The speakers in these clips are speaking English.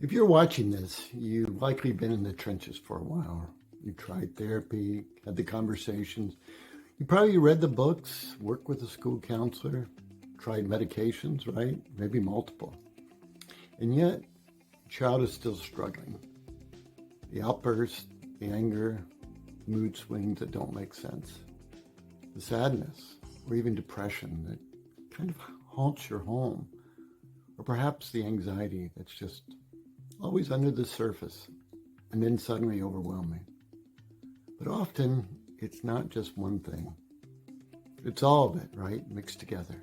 If you're watching this, you've likely been in the trenches for a while. You tried therapy, had the conversations. You probably read the books, worked with a school counselor, tried medications, right? Maybe multiple. And yet, your child is still struggling. The outbursts, the anger, mood swings that don't make sense. The sadness, or even depression that kind of haunts your home. Or perhaps the anxiety that's just always under the surface and then suddenly overwhelming. But often it's not just one thing. It's all of it, right? Mixed together.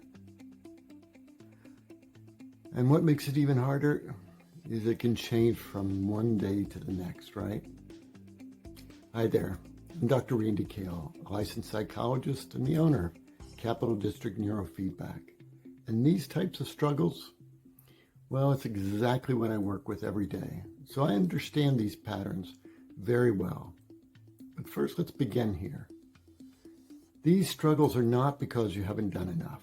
And what makes it even harder is it can change from one day to the next, right? Hi there. I'm Dr. Randy Cale, a licensed psychologist and the owner of Capital District Neurofeedback. And these types of struggles, well, it's exactly what I work with every day. So I understand these patterns very well. But first, let's begin here. These struggles are not because you haven't done enough.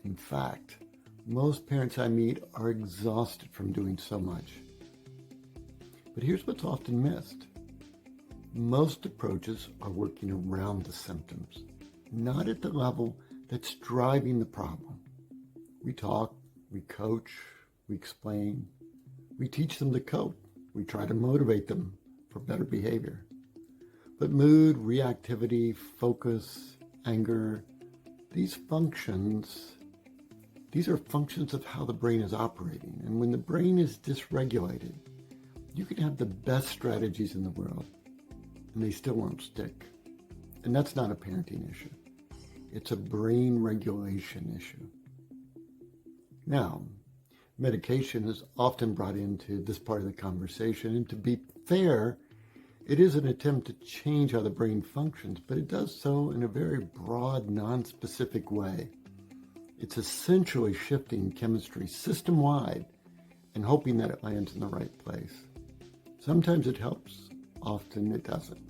In fact, most parents I meet are exhausted from doing so much. But here's what's often missed. Most approaches are working around the symptoms, not at the level that's driving the problem. We talk, we coach, we explain, we teach them to cope, we try to motivate them for better behavior. But mood, reactivity, focus, anger, these are functions of how the brain is operating. And when the brain is dysregulated, you can have the best strategies in the world, and they still won't stick. And that's not a parenting issue. It's a brain regulation issue. Now, medication is often brought into this part of the conversation, and to be fair, it is an attempt to change how the brain functions, but it does so in a very broad, non-specific way. It's essentially shifting chemistry system-wide and hoping that it lands in the right place. Sometimes it helps, often it doesn't.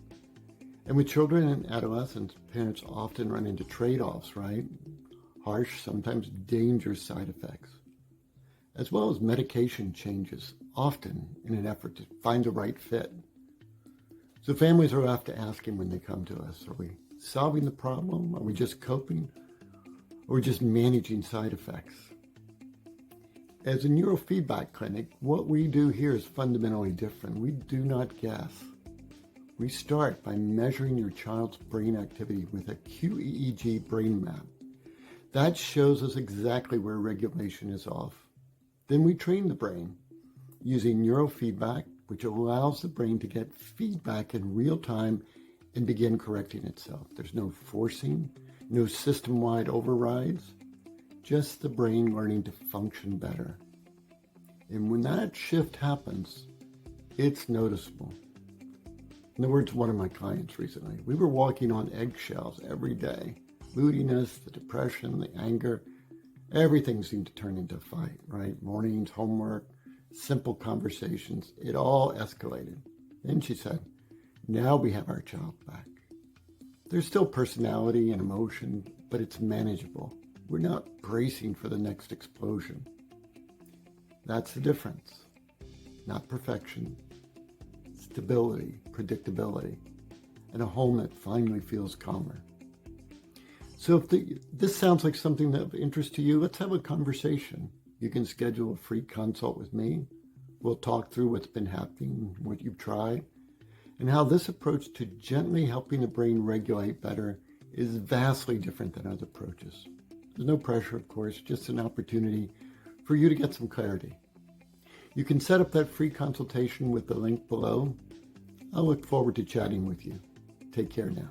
And with children and adolescents, parents often run into trade-offs, right? Harsh, sometimes dangerous side effects, as well as medication changes, often in an effort to find the right fit. So families are left to asking when they come to us, are we solving the problem? Are we just coping? Or are we just managing side effects? As a neurofeedback clinic, what we do here is fundamentally different. We do not guess. We start by measuring your child's brain activity with a QEEG brain map. That shows us exactly where regulation is off. Then we train the brain using neurofeedback, which allows the brain to get feedback in real time and begin correcting itself. There's no forcing, no system-wide overrides, just the brain learning to function better. And when that shift happens, it's noticeable. In the words of one of my clients recently, we were walking on eggshells every day. Moodiness, the depression, the anger, everything seemed to turn into a fight, right? Mornings, homework, simple conversations, it all escalated. Then she said, now we have our child back. There's still personality and emotion, but it's manageable. We're not bracing for the next explosion. That's the difference. Not perfection, stability, predictability, and a home that finally feels calmer. So if this sounds like something of interest to you, let's have a conversation. You can schedule a free consult with me. We'll talk through what's been happening, what you've tried, and how this approach to gently helping the brain regulate better is vastly different than other approaches. There's no pressure, of course, just an opportunity for you to get some clarity. You can set up that free consultation with the link below. I'll look forward to chatting with you. Take care now.